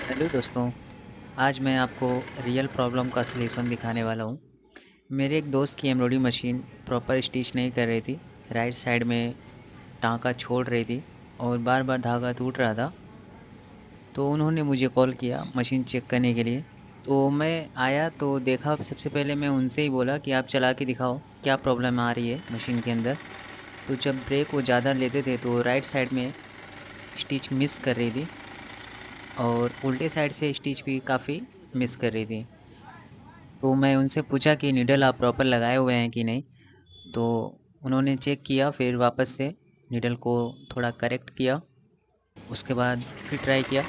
Hello दोस्तों। आज मैं आपको रियल प्रॉब्लम का सलूशन दिखाने वाला हूँ। मेरे एक दोस्त की एम्ब्रॉयडरी मशीन प्रॉपर स्टिच नहीं कर रही थी। राइट साइड में टाँका छोड़ रही थी और बार बार धागा टूट रहा था। तो उन्होंने मुझे कॉल किया मशीन चेक करने के लिए। तो मैं आया तो देखा, सबसे पहले मैं उनसे ही बोला कि आप चला के दिखाओ क्या प्रॉब्लम आ रही है मशीन के अंदर। तो जब ब्रेक वो ज़्यादा लेते थे तो राइट साइड में स्टिच मिस कर रही थी और उल्टे साइड से स्टिच भी काफ़ी मिस कर रही थी। तो मैं उनसे पूछा कि नीडल आप प्रॉपर लगाए हुए हैं कि नहीं। तो उन्होंने चेक किया, फिर वापस से नीडल को थोड़ा करेक्ट किया। उसके बाद फिर ट्राई किया,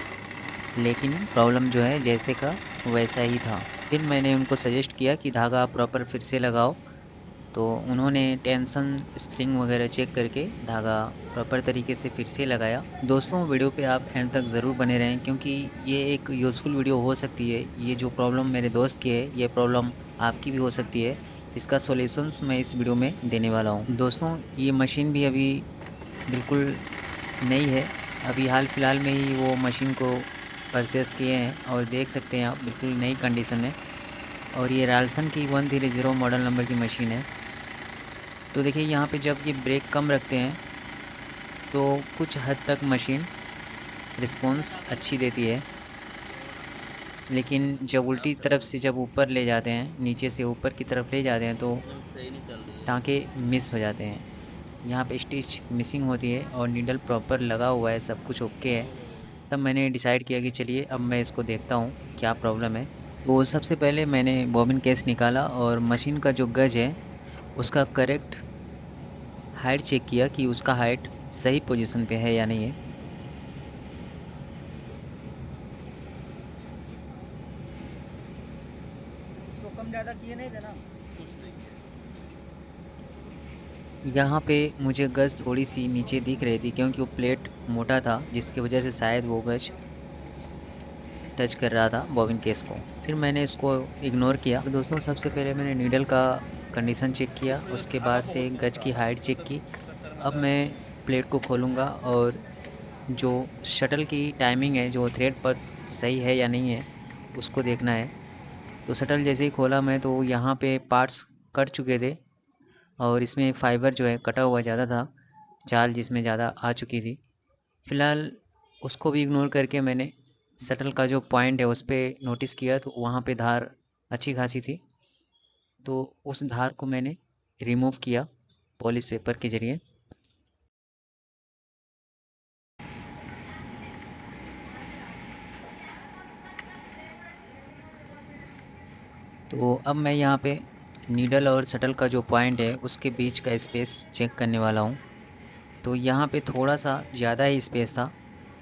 लेकिन प्रॉब्लम जो है जैसे का वैसा ही था। फिर मैंने उनको सजेस्ट किया कि धागा आप प्रॉपर फिर से लगाओ। तो उन्होंने टेंशन स्प्रिंग वगैरह चेक करके धागा प्रॉपर तरीके से फिर से लगाया। दोस्तों, वीडियो पे आप एंड तक ज़रूर बने रहें क्योंकि ये एक यूज़फुल वीडियो हो सकती है। ये जो प्रॉब्लम मेरे दोस्त की है, ये प्रॉब्लम आपकी भी हो सकती है। इसका सॉल्यूशंस मैं इस वीडियो में देने वाला हूँ। दोस्तों, ये मशीन भी अभी बिल्कुल नई है। अभी हाल फिलहाल में ही वो मशीन को परचेज़ किए हैं और देख सकते हैं आप बिल्कुल नई कंडीशन में। और ये राल्सन की 130 मॉडल नंबर की मशीन है। तो देखिए, यहाँ पे जब ये ब्रेक कम रखते हैं तो कुछ हद तक मशीन रिस्पॉन्स अच्छी देती है, लेकिन जब उल्टी तरफ से जब ऊपर ले जाते हैं, नीचे से ऊपर की तरफ ले जाते हैं तो सही नहीं चल रही है। टाँके मिस हो जाते हैं। यहाँ पे स्टिच मिसिंग होती है और नीडल प्रॉपर लगा हुआ है, सब कुछ ओके है। तब मैंने डिसाइड किया कि चलिए अब मैं इसको देखता हूँ क्या प्रॉब्लम है। तो सबसे पहले मैंने बॉबिन केस निकाला और मशीन का जो गज है उसका करेक्ट हाइट चेक किया कि उसका हाइट सही पोजीशन पे है या नहीं है। इसको कम ज़्यादा किए नहीं थे ना, कुछ नहीं किया। यहाँ पे मुझे गज थोड़ी-सी नीचे दिख रही थी क्योंकि वो प्लेट मोटा था, जिसकी वजह से शायद वो गज टच कर रहा था बॉबिन केस को। फिर मैंने इसको इग्नोर किया। तो दोस्तों, सबसे पहले मैंने नीडल का कंडीशन चेक किया, इसमें उसके धागा बाद से बहुत यूज़ गज करा की था, हाइट चेक मतलब की। इस चक्कर में अब दर्द मैं हो गया। प्लेट को खोलूँगा और जो शटल की टाइमिंग है, जो थ्रेड पर सही है या नहीं है, उसको देखना है। तो शटल जैसे ही खोला मैं तो यहाँ पे पार्ट्स कट चुके थे और इसमें फाइबर जो है कटा हुआ ज़्यादा था, चाल जिसमें ज़्यादा आ चुकी थी। फ़िलहाल उसको भी इग्नोर करके मैंने शटल का जो पॉइंट है उस पे नोटिस किया, तो वहाँ पे धार अच्छी खासी थी। तो उस धार को मैंने रिमूव किया पॉलिश पेपर के ज़रिए। तो अब मैं यहाँ पे नीडल और शटल का जो पॉइंट है उसके बीच का स्पेस चेक करने वाला हूँ। तो यहाँ पे थोड़ा-सा ज़्यादा ही स्पेस था,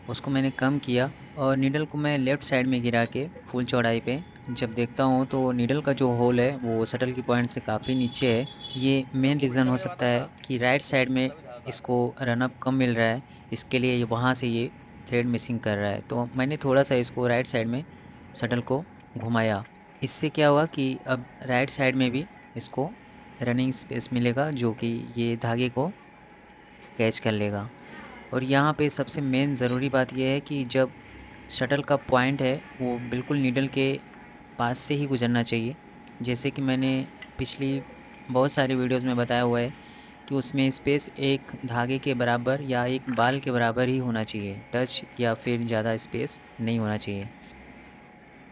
उसको मैंने कम किया और नीडल को मैं लेफ़्ट साइड में गिरा के फुल चौड़ाई पे जब देखता हूँ तो नीडल का जो होल है वो शटल की पॉइंट से काफ़ी नीचे है। ये मेन इसको रीज़न उल्टा हो करवाता सकता है था, कि राइट साइड में तभी धागा आता इसको था। रन अप कम मिल रहा है, इसके लिए ये वहाँ से ये थ्रेड मिसिंग कर रहा है। तो मैंने थोड़ा-सा इसको राइट साइड में शटल को घुमाया। इससे क्या हुआ कि अब राइट साइड में भी इसको रनिंग स्पेस मिलेगा जो कि ये धागे को कैच कर लेगा। और यहाँ पे सबसे मेन ज़रूरी बात ये है कि जब शटल का पॉइंट है वो बिल्कुल नीडल के पास से ही गुजरना चाहिए। जैसे कि मैंने पिछली बहुत सारी वीडियोज़ में बताया हुआ है कि उसमें स्पेस एक धागे के बराबर या एक बाल के बराबर ही होना चाहिए, टच या फिर ज़्यादा स्पेस नहीं होना चाहिए।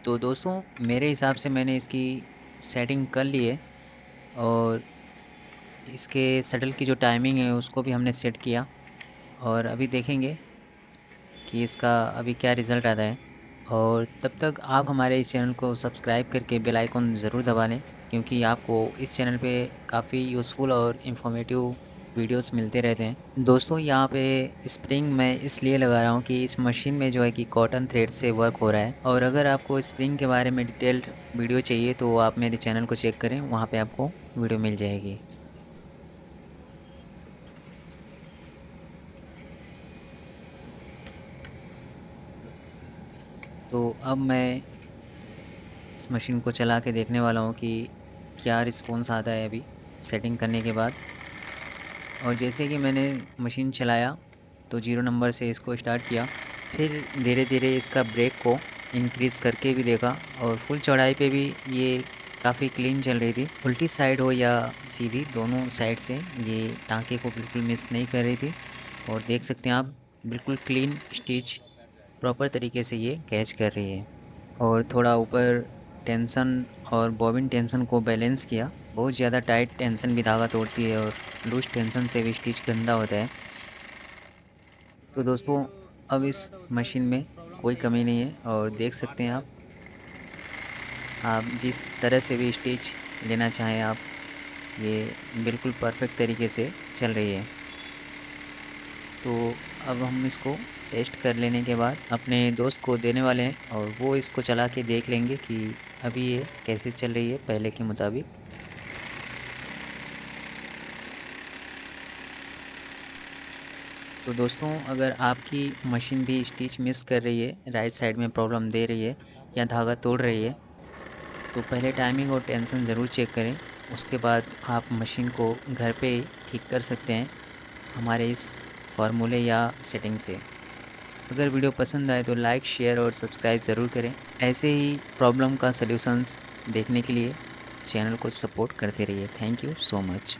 तो दोस्तों, मेरे हिसाब से मैंने इसकी सेटिंग कर ली है और इसके शटल की जो टाइमिंग है उसको भी हमने सेट किया और अभी देखेंगे कि इसका अभी क्या रिज़ल्ट आता है। और तब तक आप हमारे इस चैनल को सब्सक्राइब करके बेल आइकन ज़रूर दबा लें क्योंकि आपको इस चैनल पे काफ़ी यूज़फुल और इन्फॉर्मेटिव वीडियोस मिलते रहते हैं। दोस्तों, यहाँ पे स्प्रिंग मैं इसलिए लगा रहा हूँ कि इस मशीन में जो है कि कॉटन थ्रेड से वर्क हो रहा है। और अगर आपको स्प्रिंग के बारे में डिटेल्ड वीडियो चाहिए तो आप मेरे चैनल को चेक करें, वहाँ पे आपको वीडियो मिल जाएगी। तो अब मैं इस मशीन को चला के देखने वाला हूँ कि क्या रिस्पॉन्स आता है अभी सेटिंग करने के बाद। और जैसे कि मैंने मशीन चलाया तो 0 नंबर से इसको स्टार्ट किया, फिर धीरे-धीरे इसका ब्रेक को इंक्रीज़ करके भी देखा और फुल चौड़ाई पे भी ये काफ़ी क्लीन चल रही थी। उल्टी साइड हो या सीधी, दोनों साइड से ये टाँके को बिल्कुल मिस नहीं कर रही थी और देख सकते हैं आप बिल्कुल क्लीन स्टिच प्रॉपर तरीके से ये कैच कर रही है। और थोड़ा ऊपर टेंशन और बॉबिन टेंशन को बैलेंस किया। बहुत ज़्यादा टाइट टेंशन भी धागा तोड़ती है और लूज़ टेंशन से भी स्टिच गंदा होता है। तो तो ये दोस्तों, जो अब बोल इस रहा था उसका मशीन में प्रॉब्लम कोई सही कमी है, नहीं है और वो देख आ सकते हैं गया आप आपको? आप जिस तरह से भी स्टिच लेना चाहें आप, ये बिल्कुल परफेक्ट तरीके से चल रही है। तो अब हम इसको टेस्ट कर लेने के बाद अपने दोस्त को देने वाले हैं और वो इसको चला के देख लेंगे कि अभी ये कैसे चल रही है पहले के मुताबिक। तो दोस्तों, अगर आपकी मशीन भी स्टिच मिस कर रही है, राइट साइड में प्रॉब्लम दे रही है या धागा तोड़ रही है, तो पहले टाइमिंग और टेंशन ज़रूर चेक करें। उसके बाद आप मशीन को घर पे ही ठीक कर सकते हैं हमारे इस फार्मूले या सेटिंग से। अगर वीडियो पसंद आए तो लाइक, शेयर और सब्सक्राइब ज़रूर करें। ऐसे ही प्रॉब्लम का सॉल्यूशंस देखने के लिए चैनल को सपोर्ट करते रहिए। Thank you so much.